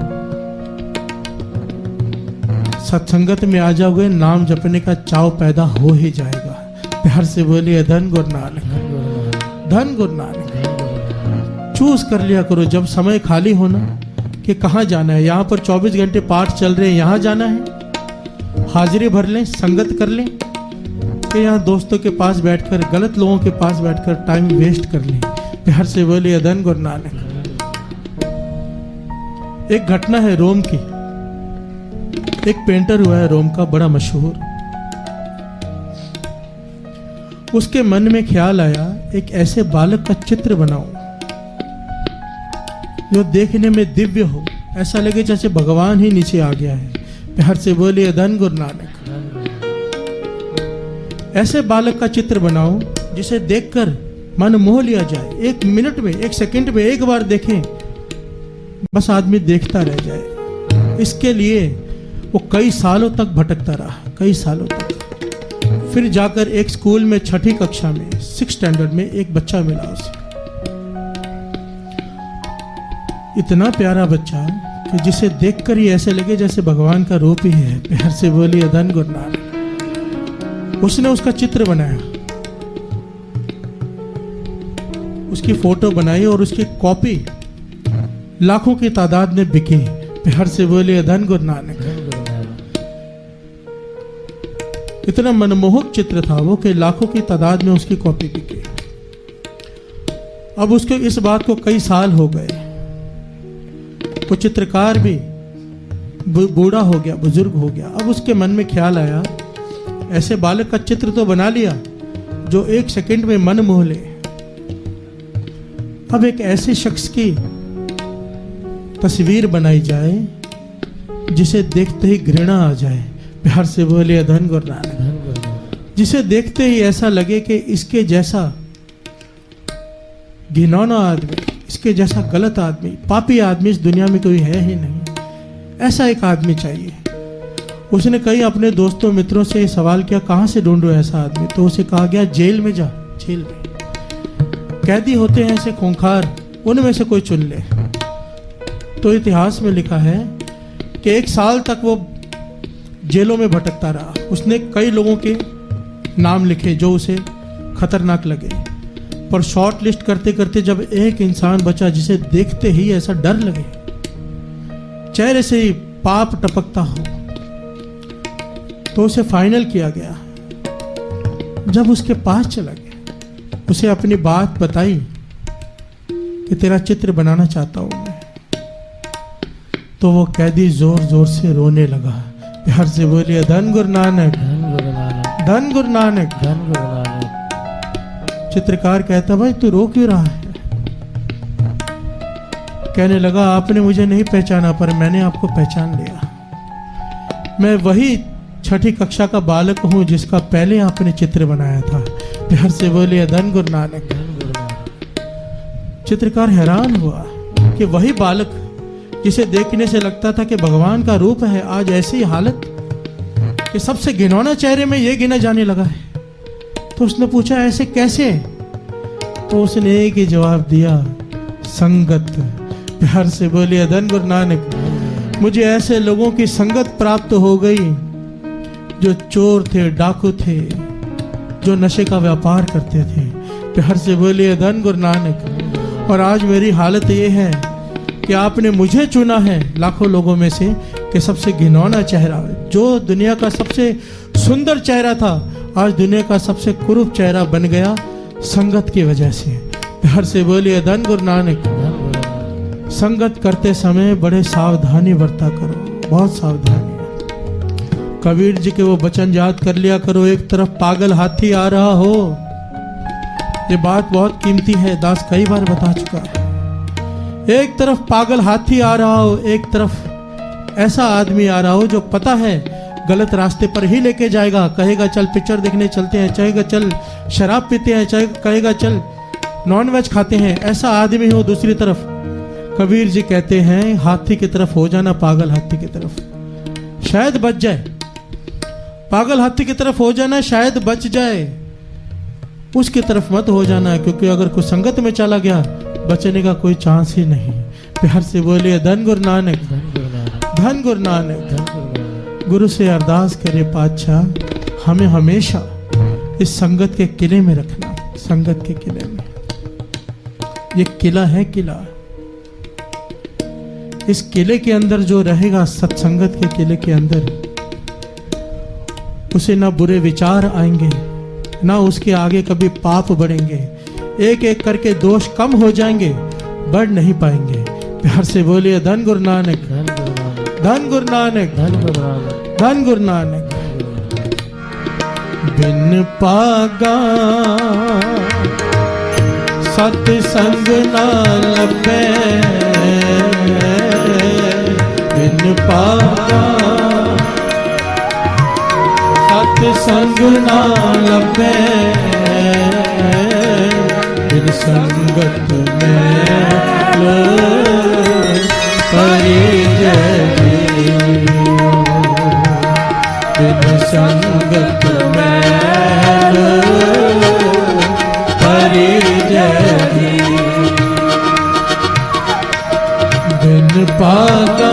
सत्संगत में आ जाओगे, नाम जपने का चाव पैदा हो ही जाएगा। प्यार से बोलिए धन गुरु नानक, धन गुरु नानक। चूज कर लिया करो जब समय खाली होना कि कहाँ जाना है। यहाँ पर 24 घंटे पाठ चल रहे हैं, यहाँ जाना है, हाजिरी भर लें, संगत कर लें, कि यहाँ दोस्तों के पास बैठकर, गलत लोगों के पास बैठकर टाइम वेस्ट कर लें। प्यार से बोलिए धन गुरु नानक। एक घटना है रोम की। एक पेंटर हुआ है रोम का, बड़ा मशहूर। उसके मन में ख्याल आया, एक ऐसे बालक का चित्र बनाऊं जो देखने में दिव्य हो, ऐसा लगे जैसे भगवान ही नीचे आ गया है। प्यार से बोलिए धन गुरु नानक। ऐसे बालक का चित्र बनाओ जिसे देखकर मन मोह लिया जाए। 1 मिनट में, 1 सेकंड में एक बार देखें, बस आदमी देखता रह जाए। इसके लिए वो कई सालों तक भटकता रहा, कई सालों तक। फिर जाकर एक स्कूल में 6ठी कक्षा में, 6th स्टैंडर्ड में एक बच्चा मिला उसे। इतना प्यारा बच्चा कि जिसे देखकर ही ऐसे लगे जैसे भगवान का रूप ही है। प्यार से बोलिए धन गुरु नानक। उसने उसका चित्र बनाया, उसकी फोटो बनाई और उसकी कॉपी लाखों की तादाद में बिकी। प्यार से बोलिए धन गुरु नानक। इतना मनमोहक चित्र था वो कि लाखों की तादाद में उसकी कॉपी बिकी। अब उसको इस बात को कई साल हो गए। वो चित्रकार भी बूढ़ा हो गया, बुजुर्ग हो गया। अब उसके मन में ख्याल आया, ऐसे बालक का चित्र तो बना लिया जो 1 सेकंड में मन मोह ले। अब एक ऐसे शख्स की तस्वीर बनाई जाए जिसे देखते ही घृणा आ जाए। प्यार से बोलिए धन गुरु नानक। जिसे देखते ही ऐसा लगे कि इसके जैसा घिनौना आदमी, इसके जैसा गलत आदमी, पापी आदमी इस दुनिया में कोई है ही नहीं। ऐसा एक आदमी चाहिए। उसने कई अपने दोस्तों मित्रों से सवाल किया, कहां से ढूंढो ऐसा आदमी? तो उसे कहा गया, जेल में जा। जेल में कैदी होते हैं ऐसे खूंखार, उनमें से कोई चुन ले। तो इतिहास में लिखा है कि 1 साल तक वो जेलों में भटकता रहा। उसने कई लोगों के नाम लिखे जो उसे खतरनाक लगे, पर शॉर्ट लिस्ट करते करते जब एक इंसान बचा जिसे देखते ही ऐसा डर लगे, चेहरे से ही पाप टपकता हो, तो उसे फाइनल किया गया। जब उसके पास चला गया, उसे अपनी बात बताई कि तेरा चित्र बनाना चाहता हूं मैं, तो वो कैदी जोर जोर से रोने लगा। प्यार से बोलिए धन गुरु नानक, धन गुरु नानक, धन गुरु नानक। चित्रकार कहता, भाई तू रो क्यों रहा है? कहने लगा, आपने मुझे नहीं पहचाना पर मैंने आपको पहचान लिया। मैं वही 6ठी कक्षा का बालक हूं जिसका पहले आपने चित्र बनाया था। प्यार से बोलिए धन गुरु नानक। चित्रकार हैरान हुआ कि वही बालक जिसे देखने से लगता था कि भगवान का रूप है, आज ऐसी हालत कि सबसे घिनौना चेहरे में ये गिना जाने लगा है। तो उसने पूछा, ऐसे कैसे? तो उसने एक ही जवाब दिया, संगत। प्यार से बोलिए धन गुरु नानक। मुझे ऐसे लोगों की संगत प्राप्त हो गई जो चोर थे, डाकू थे, जो नशे का व्यापार करते थे। प्यार से बोलिए धन गुरु नानक। और आज मेरी हालत ये है कि आपने मुझे चुना है लाखों लोगों में से कि सबसे घिनौना चेहरा, जो दुनिया का सबसे सुंदर चेहरा था, आज दुनिया का सबसे कुरूप चेहरा बन गया संगत की वजह से। प्यार से बोलिए धन गुरु नानक। संगत करते समय बड़े सावधानी बरता करो, बहुत सावधानी। कबीर जी के वो वचन याद कर लिया करो, एक तरफ पागल हाथी आ रहा हो। ये बात बहुत कीमती है, दास कई बार बता चुका है। एक तरफ पागल हाथी आ रहा हो, एक तरफ ऐसा आदमी आ रहा हो जो पता है गलत रास्ते पर ही लेके जाएगा। कहेगा चल पिक्चर देखने चलते हैं, चाहेगा चल शराब पीते हैं, चाहे कहेगा चल नॉनवेज खाते हैं। ऐसा आदमी हो दूसरी तरफ। कबीर जी कहते हैं हाथी की तरफ हो जाना, पागल हाथी की तरफ, शायद बच जाए। पागल हाथी की तरफ हो जाना, शायद बच जाए। उसकी तरफ मत हो जाना, क्योंकि अगर कुछ संगत में चला गया बचने का कोई चांस ही नहीं। प्यार से बोलिए धन गुरु नानक, धन गुरु नानक। गुरु से अरदास करे पातशाह हमें हमेशा इस संगत के किले में रखना। संगत के किले में, ये किला है किला। इस किले के अंदर जो रहेगा, सत्संगत के किले के अंदर, उसे ना बुरे विचार आएंगे, ना उसके आगे कभी पाप बढ़ेंगे। एक एक करके दोष कम हो जाएंगे, बढ़ नहीं पाएंगे। प्यार से बोलिए धन गुरु नानक, धन गुरु नानक, धन गुरु नानक। बिन पागा सत्संग ना लभे, बिन पागा सत्संग ना लभे, बिन संगत में लो परिजय, बिन संगत में लो परिजय, बिन पागा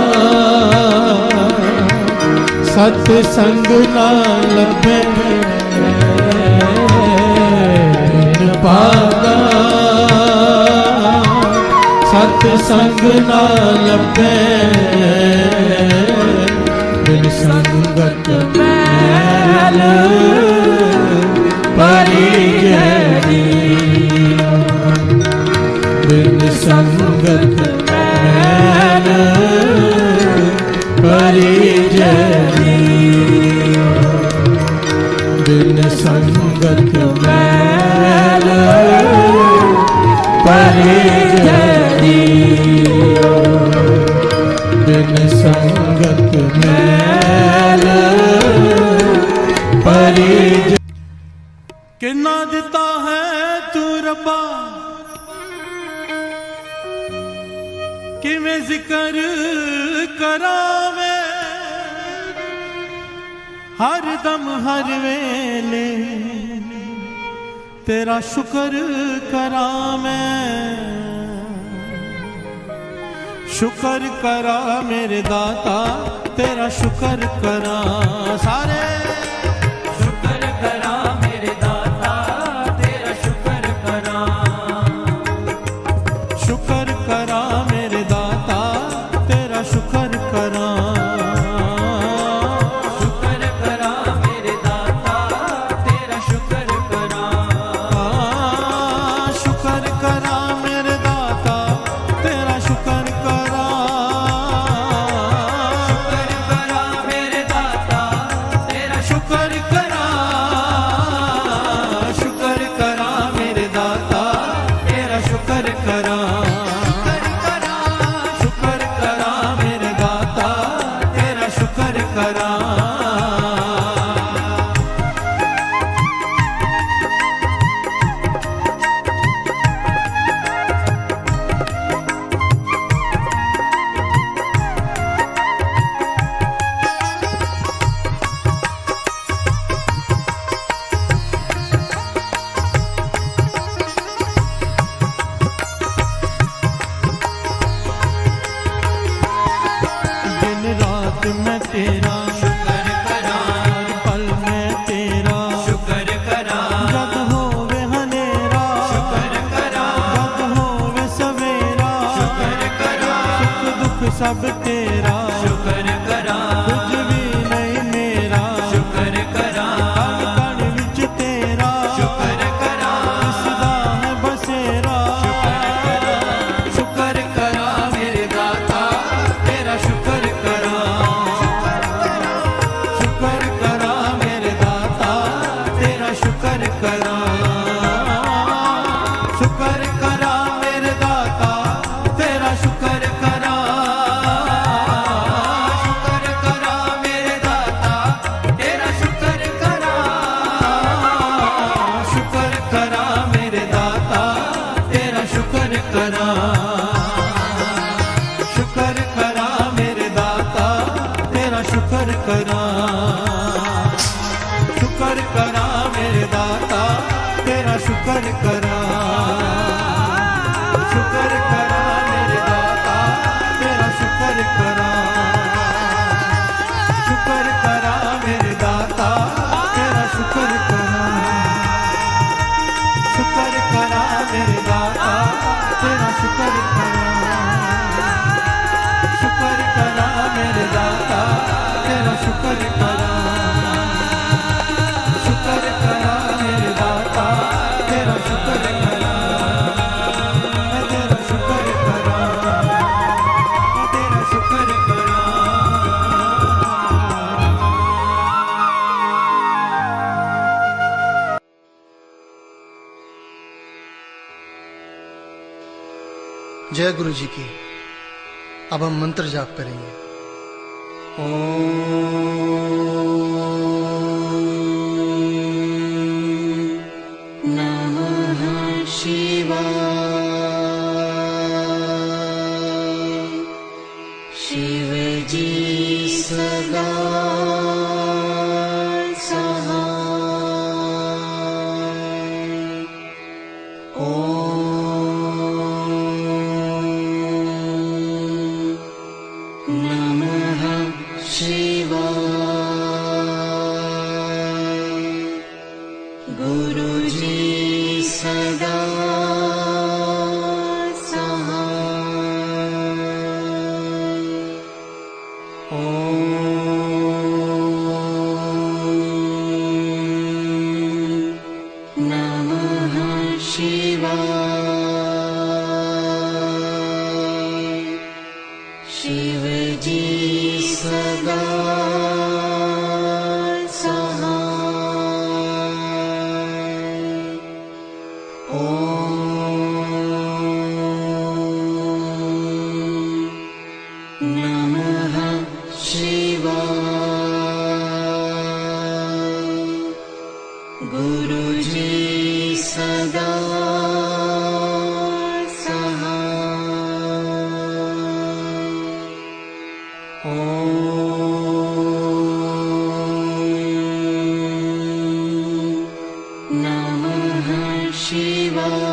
सत्संग ना लभे, बिन पागा सत्संग ना लभे, बिन संगत मैल परिजय। संगत मैल परिजनी, बिन संगत मैल परिजनी, बिन संगत मैल परिजनी। किन्ना दिता है तू रब्बा, किवें जिक्र करावे, हर दम हर वेले तेरा शुक्र करा मैं, शुक्र करा मेरे दाता तेरा शुक्र करा। सारे शुक्र करा मेरे दाता तेरा शुक्र करा, शुक्र करा मेरे दाता तेरा शुक्र करा, शुक्र करा मेरे दाता तेरा शुक्र करा, शुक्र करा मेरे दाता तेरा शुक्र करा, शुक्र करा मेरे दाता तेरा शुक्र करा, शुक्र करा मेरे दाता तेरा शुक्र करा, शुक्र करा मेरे दाता तेरा शुक्र करा। दिन रात मैं तेरा शुक्र करा, हर पल मैं तेरा, शुक्र करा, जग होवे हनेरा, शुक्र करा, जग होवे सवेरा, शुक्र करा, सुख दुख सब तेरा, शुक्र करा, कुछ भी नहीं मेरा, शुक्र करा, कण कण विच तेरा, शुक्र करा, दिसदा है बसेरा, शुक्र करा मेरे दाता तेरा शुक्र करा, शुक्र करा मेरे दाता तेरा शुक्र करा, शुक्र करा मेरे दाता तेरा शुक्र करा, शुक्र करा मेरे दाता तेरा शुक्र करा, शुक्र करा मेरे दाता तेरा शुक्र करा, शुक्र करा मेरे दाता तेरा शुक्र करा, शुक्र करा मेरे दाता तेरा शुक्र करा, शुक्र करा मेरे दाता तेरा शुक्र करा, शुक्र करा मेरे दाता तेरा शुक्र करा, शुक्र करा मेरे दाता तेरा शुक्र करा, शुक्र करा मेरे दाता तेरा शुक्र करा, शुक्र करा मेरे दाता तेरा शुक्र करा, मैं तेरा शुक्र करा, मैं तेरा शुक्र करा। जय गुरु जी की। अब हम मंत्र जाप करेंगे। नमः शिवाय। शिव जी सदा शिव जी सदा सहाय। ॐ नमः शिवाय। गुरुजी सदा सहाय। ॐ नमः शिवाय।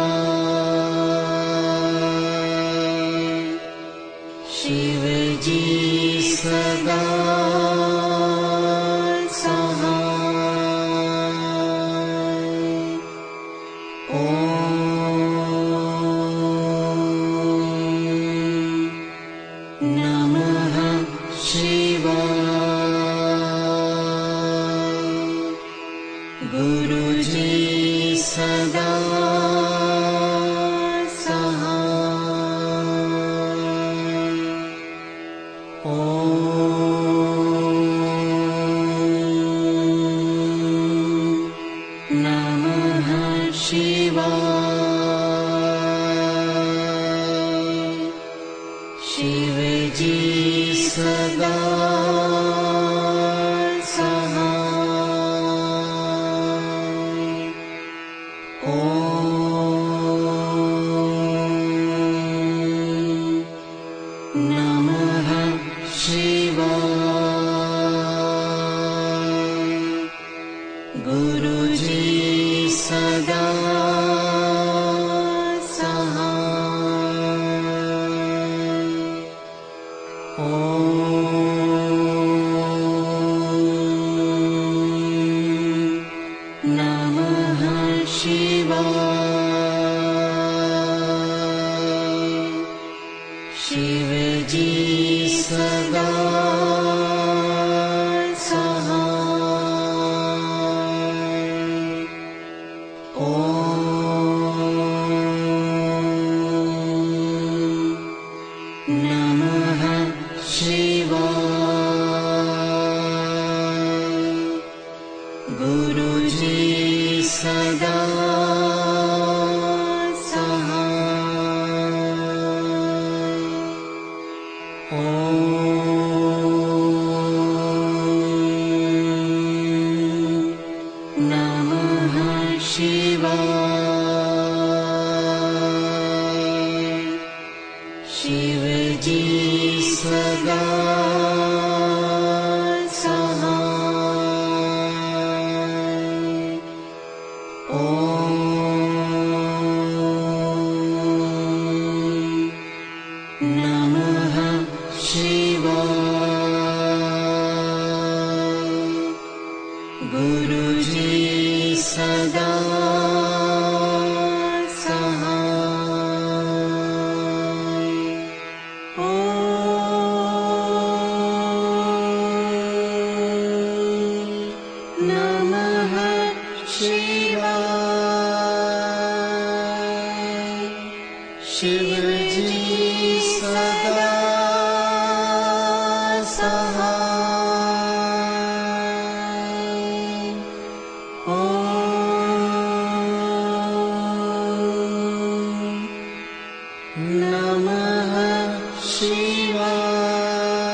शिवजी सदा सहाय। ॐ नमः शिवाय। गुरुजी सदा सहाय। ॐ नमः शिवाय। शिवजी सदा सहाय। ॐ नमः शिवाय। गुरुजी सदा सहाय। ॐ नमः शिवाय। शिवजी सदा सहाय। ॐ नमः शिवाय। गुरुजी सदा सहाय। ॐ नमः शिवाय। शिवजी सदा सहाय। ॐ नमः शिवाय। गुरुजी सदा सहाय। ॐ नमः शिवाय। शिवजी सदा सहाय। ॐ नमः शिवाय।